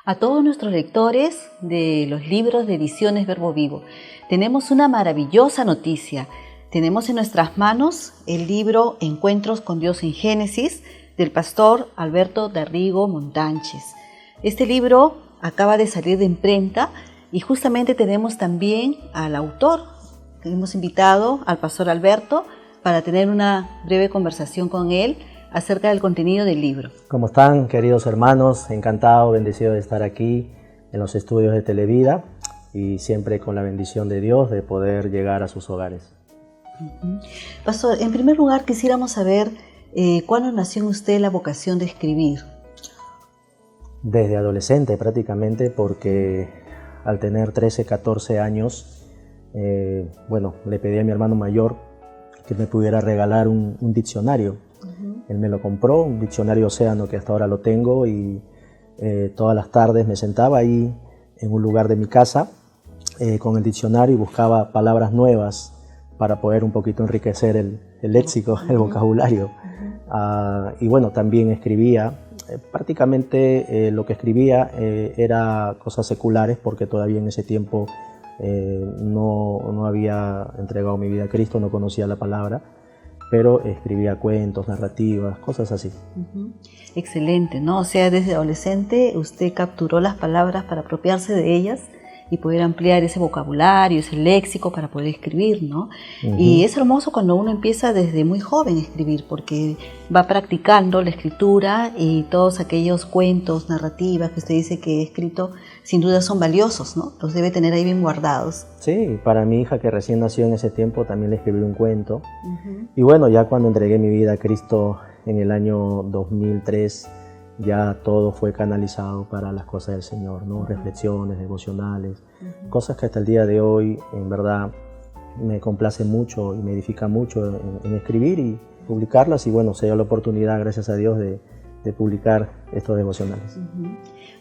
a todos nuestros lectores de los libros de Ediciones Verbo Vivo. Tenemos una maravillosa noticia. Tenemos en nuestras manos el libro Encuentros con Dios en Génesis del pastor Alberto Darrigo Montánchez. Este libro acaba de salir de imprenta y justamente tenemos también al autor. Hemos invitado al pastor Alberto para tener una breve conversación con él acerca del contenido del libro. ¿Cómo están, queridos hermanos? Encantado, bendecido de estar aquí en los estudios de Televida y siempre con la bendición de Dios de poder llegar a sus hogares. Pastor, en primer lugar quisiéramos saber ¿cuándo nació en usted la vocación de escribir? Desde adolescente prácticamente, porque al tener 13, 14 años, le pedí a mi hermano mayor que me pudiera regalar un diccionario. Él me lo compró, un diccionario Océano que hasta ahora lo tengo, y todas las tardes me sentaba ahí en un lugar de mi casa con el diccionario y buscaba palabras nuevas para poder un poquito enriquecer el léxico, el vocabulario. Y bueno, también escribía. Prácticamente lo que escribía era cosas seculares, porque todavía en ese tiempo no había entregado mi vida a Cristo, no conocía la palabra, pero escribía cuentos, narrativas, cosas así. Excelente, ¿no? O sea, desde adolescente usted capturó las palabras para apropiarse de ellas y poder ampliar ese vocabulario, ese léxico para poder escribir, ¿no? Y es hermoso cuando uno empieza desde muy joven a escribir, porque va practicando la escritura y todos aquellos cuentos, narrativas que usted dice que he escrito, sin duda son valiosos, ¿no? Los debe tener ahí bien guardados. Sí, para mi hija que recién nació en ese tiempo también le escribí un cuento. Y bueno, ya cuando entregué mi vida a Cristo en el año 2003, ya todo fue canalizado para las cosas del Señor, ¿no? Reflexiones, devocionales, cosas que hasta el día de hoy, en verdad, me complace mucho y me edifica mucho en escribir y publicarlas. Y bueno, se dio la oportunidad, gracias a Dios, de publicar estos devocionales.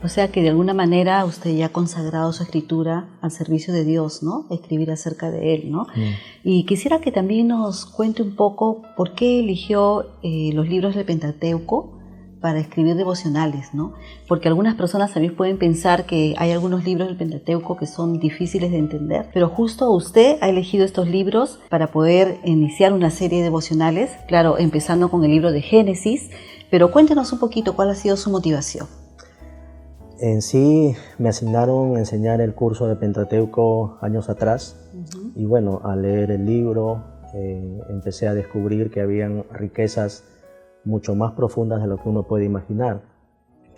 O sea que de alguna manera usted ya ha consagrado su escritura al servicio de Dios, ¿no? Escribir acerca de Él, ¿no? Y quisiera que también nos cuente un poco por qué eligió los libros del Pentateuco para escribir devocionales, ¿no? Porque algunas personas también pueden pensar que hay algunos libros del Pentateuco que son difíciles de entender, pero justo usted ha elegido estos libros para poder iniciar una serie de devocionales, claro, empezando con el libro de Génesis, pero cuéntenos un poquito cuál ha sido su motivación. En sí, me asignaron enseñar el curso de Pentateuco años atrás, y bueno, al leer el libro empecé a descubrir que habían riquezas mucho más profundas de lo que uno puede imaginar.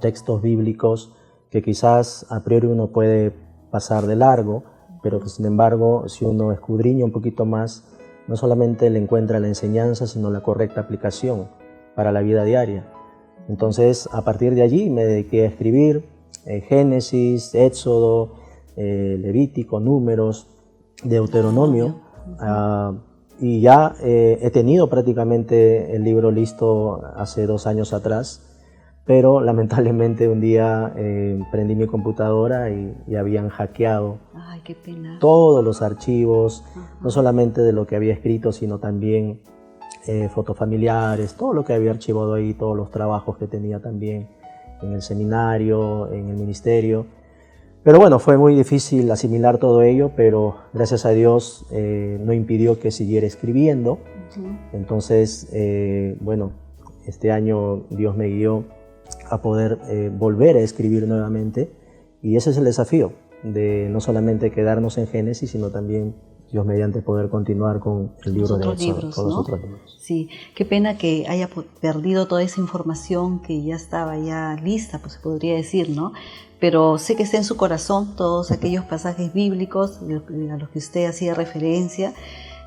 Textos bíblicos que quizás a priori uno puede pasar de largo, pero que sin embargo, si uno escudriña un poquito más, no solamente le encuentra la enseñanza, sino la correcta aplicación para la vida diaria. Entonces, a partir de allí me dediqué a escribir Génesis, Éxodo, Levítico, Números, Deuteronomio, y ya he tenido prácticamente el libro listo hace 2 años atrás, pero lamentablemente un día prendí mi computadora y habían hackeado todos los archivos, no solamente de lo que había escrito, sino también fotos familiares, todo lo que había archivado ahí, todos los trabajos que tenía también en el seminario, en el ministerio. Pero bueno, fue muy difícil asimilar todo ello, pero gracias a Dios no impidió que siguiera escribiendo. Entonces, este año Dios me guió a poder volver a escribir nuevamente, y ese es el desafío, de no solamente quedarnos en Génesis, sino también Dios mediante poder continuar con el libro de Éxodo, con los otros libros. Sí, qué pena que haya perdido toda esa información que ya estaba ya lista, pues se podría decir, ¿no? Pero sé que está en su corazón todos aquellos pasajes bíblicos a los que usted hacía referencia.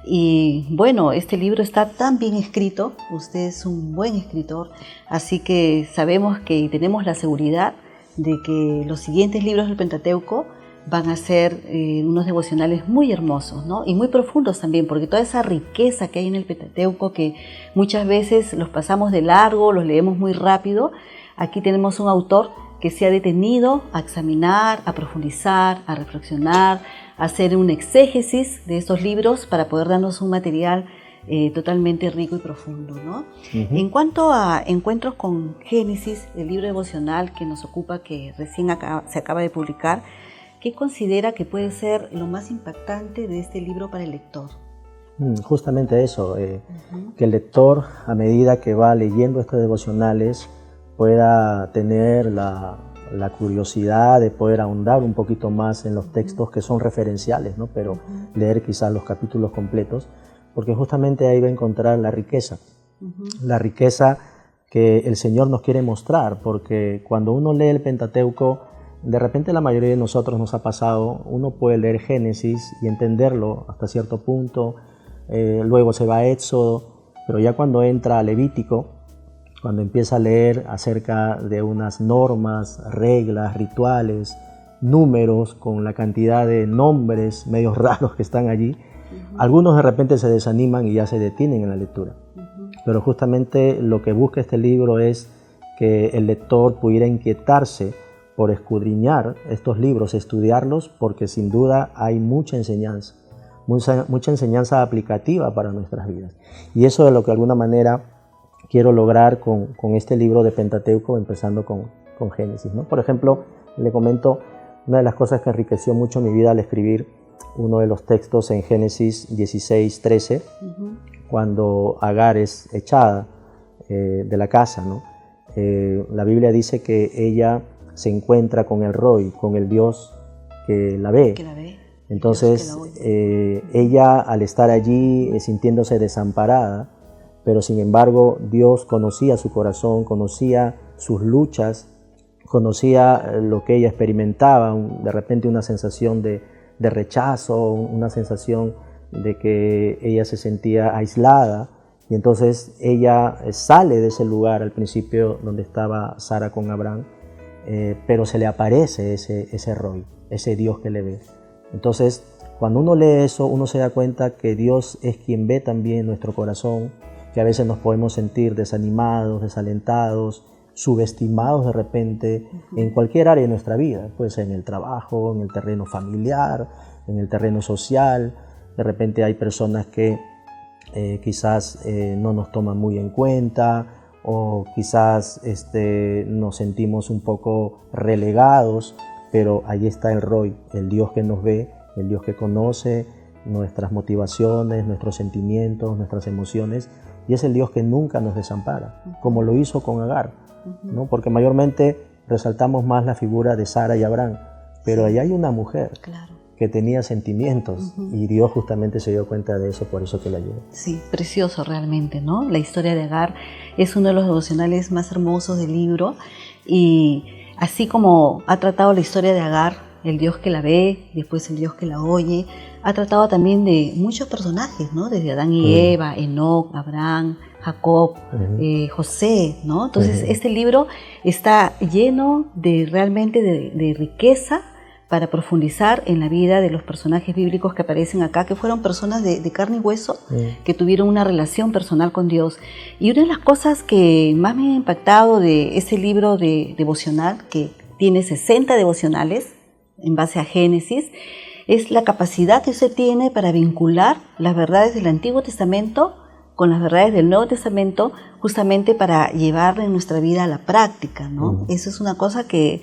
Y bueno, este libro está tan bien escrito, usted es un buen escritor, así que sabemos que tenemos la seguridad de que los siguientes libros del Pentateuco van a ser unos devocionales muy hermosos, ¿no? Y muy profundos también, porque toda esa riqueza que hay en el Pentateuco, que muchas veces los pasamos de largo, los leemos muy rápido, aquí tenemos un autor que se ha detenido a examinar, a profundizar, a reflexionar, a hacer un exégesis de estos libros para poder darnos un material totalmente rico y profundo, ¿no? Ujú. En cuanto a Encuentros con Génesis, el libro devocional que nos ocupa, que recién se acaba de publicar, ¿qué considera que puede ser lo más impactante de este libro para el lector? Justamente eso, que el lector, a medida que va leyendo estos devocionales, pueda tener la curiosidad de poder ahondar un poquito más en los textos que son referenciales, ¿no? Pero leer quizás los capítulos completos, porque justamente ahí va a encontrar la riqueza que el Señor nos quiere mostrar, porque cuando uno lee el Pentateuco, de repente la mayoría de nosotros nos ha pasado, uno puede leer Génesis y entenderlo hasta cierto punto, luego se va a Éxodo, pero ya cuando entra a Levítico, cuando empieza a leer acerca de unas normas, reglas, rituales, números, con la cantidad de nombres medios raros que están allí, algunos de repente se desaniman y ya se detienen en la lectura. Pero justamente lo que busca este libro es que el lector pudiera inquietarse por escudriñar estos libros, estudiarlos, porque sin duda hay mucha enseñanza aplicativa para nuestras vidas. Y eso es lo que de alguna manera quiero lograr con este libro de Pentateuco, empezando con Génesis, ¿no? Por ejemplo, le comento una de las cosas que enriqueció mucho mi vida al escribir uno de los textos en Génesis 16:13, cuando Agar es echada de la casa, ¿no? La Biblia dice que ella se encuentra con el Roi, con el Dios que la ve. Entonces, ella al estar allí sintiéndose desamparada, pero sin embargo Dios conocía su corazón, conocía sus luchas, conocía lo que ella experimentaba, de repente una sensación de rechazo, una sensación de que ella se sentía aislada, y entonces ella sale de ese lugar al principio donde estaba Sara con Abraham, pero se le aparece ese Roi, ese Dios que le ve. Entonces, cuando uno lee eso, uno se da cuenta que Dios es quien ve también nuestro corazón, que a veces nos podemos sentir desanimados, desalentados, subestimados de repente en cualquier área de nuestra vida, puede ser en el trabajo, en el terreno familiar, en el terreno social. De repente hay personas que quizás no nos toman muy en cuenta, o quizás nos sentimos un poco relegados, pero ahí está el Roi, el Dios que nos ve, el Dios que conoce nuestras motivaciones, nuestros sentimientos, nuestras emociones, y es el Dios que nunca nos desampara, como lo hizo con Agar, ¿no? Porque mayormente resaltamos más la figura de Sara y Abraham, pero ahí hay una mujer que tenía sentimientos, y Dios justamente se dio cuenta de eso, por eso que la llevó. Sí, precioso realmente, ¿no? La historia de Agar es uno de los devocionales más hermosos del libro, y así como ha tratado la historia de Agar, el Dios que la ve, después el Dios que la oye, ha tratado también de muchos personajes, ¿no? Desde Adán y Eva, Enoc, Abraham, Jacob, José, ¿no? Entonces este libro está lleno realmente de riqueza para profundizar en la vida de los personajes bíblicos que aparecen acá, que fueron personas de carne y hueso, que tuvieron una relación personal con Dios. Y una de las cosas que más me ha impactado de ese libro devocional, que tiene 60 devocionales en base a Génesis, es la capacidad que usted tiene para vincular las verdades del Antiguo Testamento con las verdades del Nuevo Testamento, justamente para llevar en nuestra vida a la práctica, ¿no? Eso es una cosa que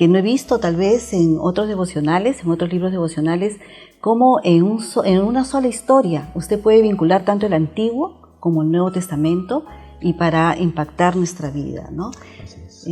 no he visto tal vez en otros devocionales, en otros libros devocionales, como en una sola historia usted puede vincular tanto el Antiguo como el Nuevo Testamento, y para impactar nuestra vida, ¿no?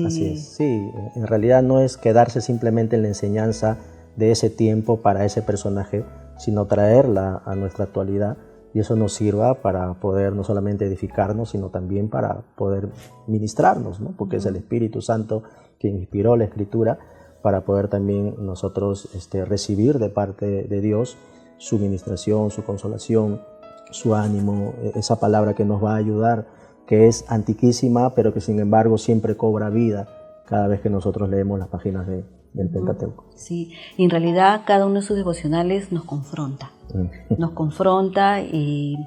Así es. Sí, en realidad no es quedarse simplemente en la enseñanza de ese tiempo para ese personaje, sino traerla a nuestra actualidad, y eso nos sirva para poder no solamente edificarnos, sino también para poder ministrarnos, ¿no? Porque es el Espíritu Santo quien inspiró la Escritura, para poder también nosotros recibir de parte de Dios su ministración, su consolación, su ánimo, esa palabra que nos va a ayudar, que es antiquísima, pero que sin embargo siempre cobra vida cada vez que nosotros leemos las páginas del Pentateuco. Sí, y en realidad cada uno de sus devocionales nos confronta. Nos confronta y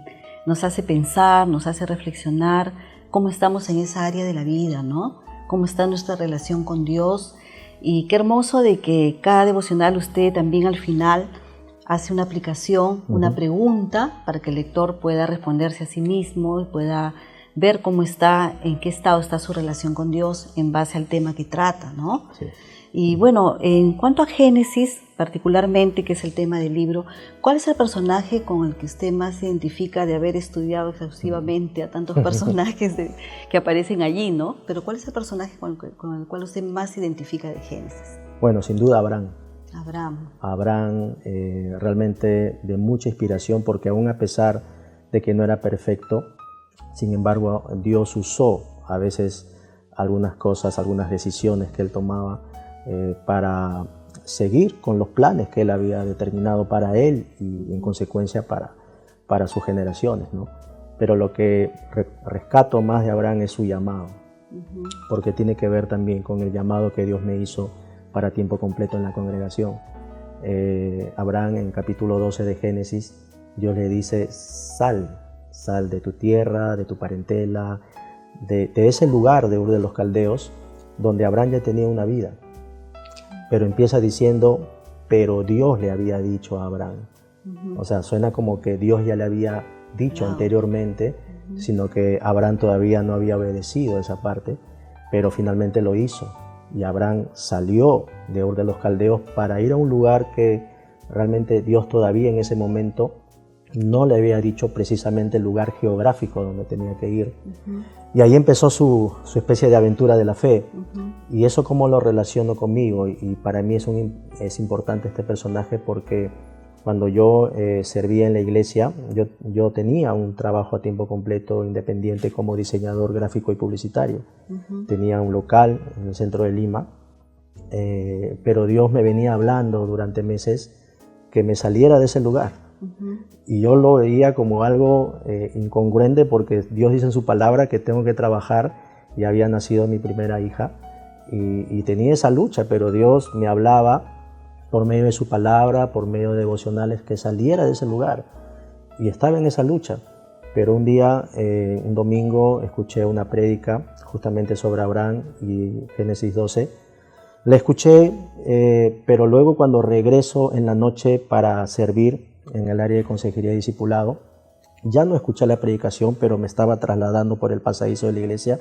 nos hace pensar, nos hace reflexionar cómo estamos en esa área de la vida, ¿no? Cómo está nuestra relación con Dios. Y qué hermoso de que cada devocional usted también al final hace una aplicación, una pregunta para que el lector pueda responderse a sí mismo y pueda ver cómo está, en qué estado está su relación con Dios en base al tema que trata, ¿no? Sí. Y bueno, en cuanto a Génesis, particularmente, que es el tema del libro, ¿cuál es el personaje con el que usted más se identifica de haber estudiado exhaustivamente a tantos personajes que aparecen allí, ¿no? Pero ¿cuál es el personaje con el cual usted más se identifica de Génesis? Bueno, sin duda Abraham. Abraham, realmente de mucha inspiración, porque aún a pesar de que no era perfecto, sin embargo Dios usó a veces algunas cosas, algunas decisiones que él tomaba para seguir con los planes que él había determinado para él y en consecuencia para sus generaciones, ¿no? Pero lo que rescato más de Abraham es su llamado, porque tiene que ver también con el llamado que Dios me hizo para tiempo completo en la congregación. Abraham, en capítulo 12 de Génesis, Dios le dice: sal de tu tierra, de tu parentela, de ese lugar de Ur de los Caldeos, donde Abraham ya tenía una vida. Pero empieza diciendo: pero Dios le había dicho a Abraham. O sea, suena como que Dios ya le había dicho anteriormente, sino que Abraham todavía no había obedecido esa parte, pero finalmente lo hizo. Y Abraham salió de Ur de los Caldeos para ir a un lugar que realmente Dios todavía en ese momento no le había dicho precisamente el lugar geográfico donde tenía que ir. Y ahí empezó su especie de aventura de la fe. Y eso cómo lo relaciono conmigo. Y para mí es importante este personaje porque cuando yo servía en la iglesia, yo tenía un trabajo a tiempo completo independiente como diseñador gráfico y publicitario. Tenía un local en el centro de Lima, pero Dios me venía hablando durante meses que me saliera de ese lugar. Y yo lo veía como algo incongruente porque Dios dice en su palabra que tengo que trabajar. Ya había nacido mi primera hija y tenía esa lucha, pero Dios me hablaba por medio de su palabra, por medio de devocionales, que saliera de ese lugar. Y estaba en esa lucha. Pero un día, un domingo, escuché una prédica justamente sobre Abraham y Génesis 12. La escuché, pero luego cuando regreso en la noche para servir en el área de consejería y discipulado, ya no escuché la predicación, pero me estaba trasladando por el pasadizo de la iglesia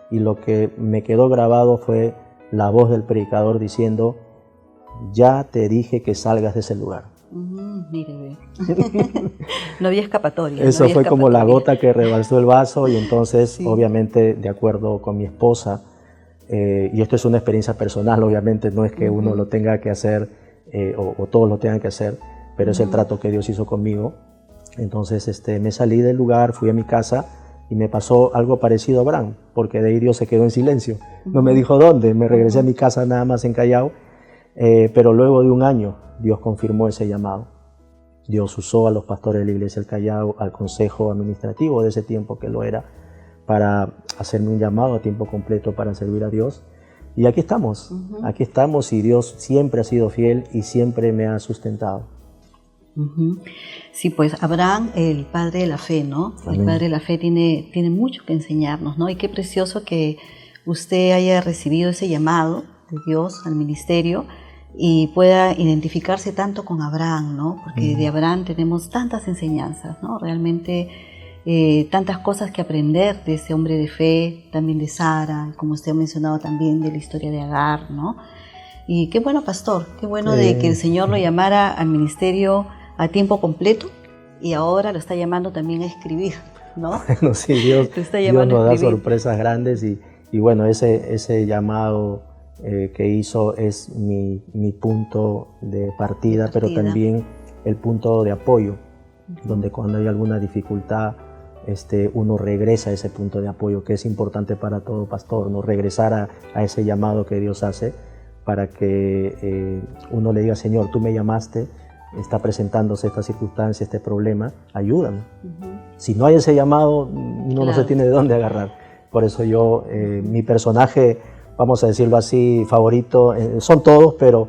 y lo que me quedó grabado fue la voz del predicador diciendo: ya te dije que salgas de ese lugar. Mire, no había escapatoria. Eso no había fue escapatoria. como la gota que rebalsó el vaso y entonces obviamente de acuerdo con mi esposa, y esto es una experiencia personal, obviamente no es que uno lo tenga que hacer o todos lo tengan que hacer, pero es el trato que Dios hizo conmigo. Entonces me salí del lugar, fui a mi casa y me pasó algo parecido a Abraham, porque de ahí Dios se quedó en silencio. No me dijo dónde, me regresé a mi casa nada más en Callao, pero luego de un año Dios confirmó ese llamado. Dios usó a los pastores de la iglesia del Callao, al consejo administrativo de ese tiempo que lo era, para hacerme un llamado a tiempo completo para servir a Dios. Y aquí estamos y Dios siempre ha sido fiel y siempre me ha sustentado. Sí, pues Abraham, el padre de la fe, ¿no? Amén. El padre de la fe tiene mucho que enseñarnos, ¿no? Y qué precioso que usted haya recibido ese llamado de Dios al ministerio y pueda identificarse tanto con Abraham, ¿no? Porque de Abraham tenemos tantas enseñanzas, ¿no? Realmente tantas cosas que aprender de ese hombre de fe, también de Sara, como usted ha mencionado también de la historia de Agar, ¿no? Y qué bueno, pastor, qué bueno de que el Señor lo llamara al ministerio a tiempo completo y ahora lo está llamando también a escribir, ¿no? Bueno, sí, Dios nos da sorpresas grandes y bueno, ese llamado que hizo es mi punto de partida, pero también el punto de apoyo, donde cuando hay alguna dificultad uno regresa a ese punto de apoyo, que es importante para todo pastor, ¿no? Regresar a ese llamado que Dios hace para que uno le diga: Señor, tú me llamaste, está presentándose esta circunstancia, este problema, ayúdame. Si no hay ese llamado, uno no se tiene de dónde agarrar. Por eso yo, mi personaje, vamos a decirlo así, favorito, son todos, pero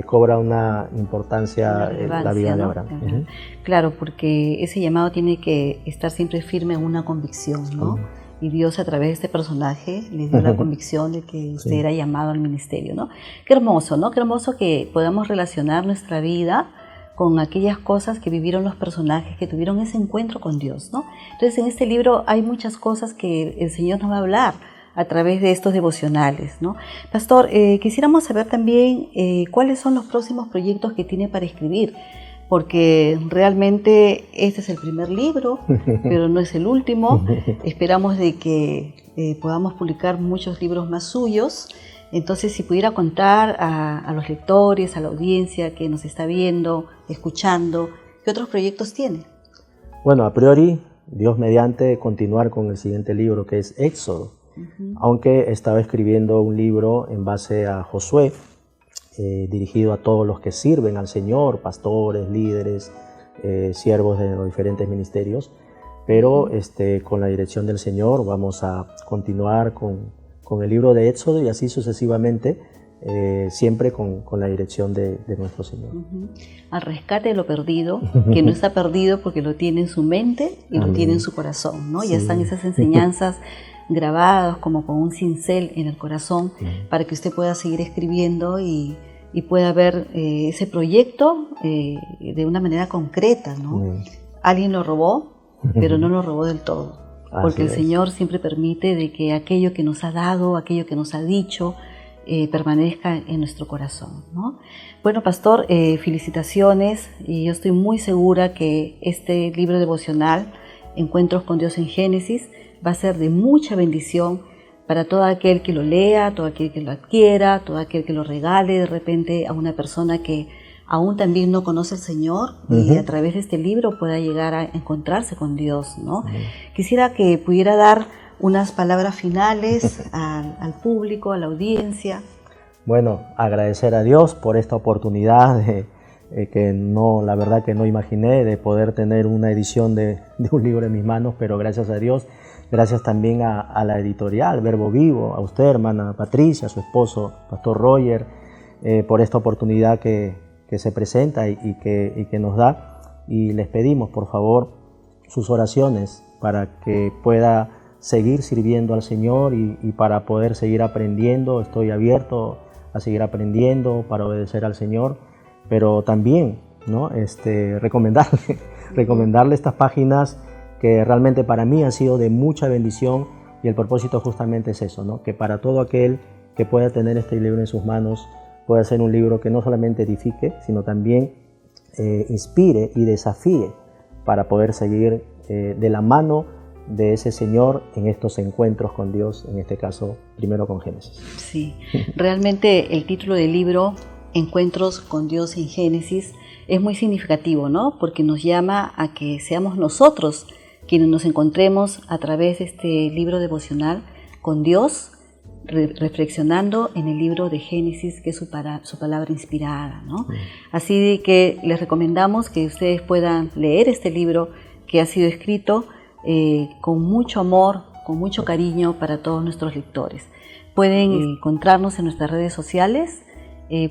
cobra una importancia la vida de Abraham. Claro, porque ese llamado tiene que estar siempre firme en una convicción, ¿no? Y Dios a través de este personaje le dio la convicción de que usted era llamado al ministerio, ¿no? Qué hermoso, ¿no? Qué hermoso que podamos relacionar nuestra vida con aquellas cosas que vivieron los personajes, que tuvieron ese encuentro con Dios, ¿no? Entonces en este libro hay muchas cosas que el Señor nos va a hablar a través de estos devocionales, ¿no? Pastor, quisiéramos saber también cuáles son los próximos proyectos que tiene para escribir, porque realmente este es el primer libro, pero no es el último. Esperamos de que podamos publicar muchos libros más suyos. Entonces, si pudiera contar a los lectores, a la audiencia que nos está viendo, escuchando, ¿qué otros proyectos tiene? Bueno, a priori, Dios mediante, continuar con el siguiente libro, que es Éxodo. Aunque estaba escribiendo un libro en base a Josué, dirigido a todos los que sirven al Señor, pastores, líderes, siervos de los diferentes ministerios, pero con la dirección del Señor vamos a continuar con el libro de Éxodo y así sucesivamente, siempre con la dirección de nuestro Señor. Al rescate de lo perdido, que no está perdido porque lo tiene en su mente y lo tiene en su corazón, ¿no? Sí. Ya están esas enseñanzas grabadas como con un cincel en el corazón para que usted pueda seguir escribiendo y pueda ver ese proyecto de una manera concreta, ¿no? Alguien lo robó, pero no lo robó del todo, porque el Señor siempre permite de que aquello que nos ha dado, aquello que nos ha dicho, permanezca en nuestro corazón, ¿no? Bueno, Pastor, felicitaciones, y yo estoy muy segura que este libro devocional, Encuentros con Dios en Génesis, va a ser de mucha bendición para todo aquel que lo lea, todo aquel que lo adquiera, todo aquel que lo regale de repente a una persona que aún también no conoce al Señor y a través de este libro pueda llegar a encontrarse con Dios, ¿no? Quisiera que pudiera dar unas palabras finales al público, a la audiencia. Bueno, agradecer a Dios por esta oportunidad que no, la verdad que no imaginé, de poder tener una edición de un libro en mis manos, pero gracias a Dios. Gracias también a la editorial Verbo Vivo, a usted, hermana Patricia, a su esposo, Pastor Roger, por esta oportunidad que se presenta y que nos da. Y les pedimos, por favor, sus oraciones para que pueda seguir sirviendo al Señor y para poder seguir aprendiendo. Estoy abierto a seguir aprendiendo para obedecer al Señor, pero también, ¿no? recomendarle estas páginas que realmente para mí han sido de mucha bendición, y el propósito justamente es eso, ¿no? Que para todo aquel que pueda tener este libro en sus manos pueda ser un libro que no solamente edifique, sino también inspire y desafíe para poder seguir de la mano de ese Señor en estos encuentros con Dios, en este caso primero con Génesis. Sí, realmente el título del libro, Encuentros con Dios en Génesis, es muy significativo, ¿no? Porque nos llama a que seamos nosotros quienes nos encontremos a través de este libro devocional con Dios, reflexionando en el libro de Génesis, que es su palabra inspirada, ¿no? Así de que les recomendamos que ustedes puedan leer este libro que ha sido escrito con mucho amor, con mucho cariño para todos nuestros lectores. Pueden encontrarnos en nuestras redes sociales.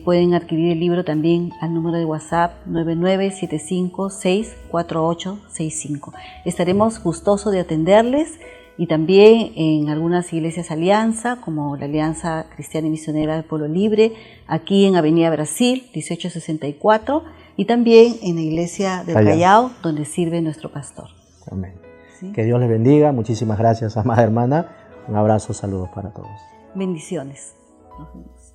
Pueden adquirir el libro también al número de WhatsApp 997564865. Estaremos gustosos de atenderles, y también en algunas iglesias alianza, como la Alianza Cristiana y Misionera del Pueblo Libre, aquí en Avenida Brasil 1864, y también en la iglesia del Callao, donde sirve nuestro pastor. Amén. ¿Sí? Que Dios les bendiga. Muchísimas gracias, amada hermana. Un abrazo, saludos para todos. Bendiciones. Nos vemos.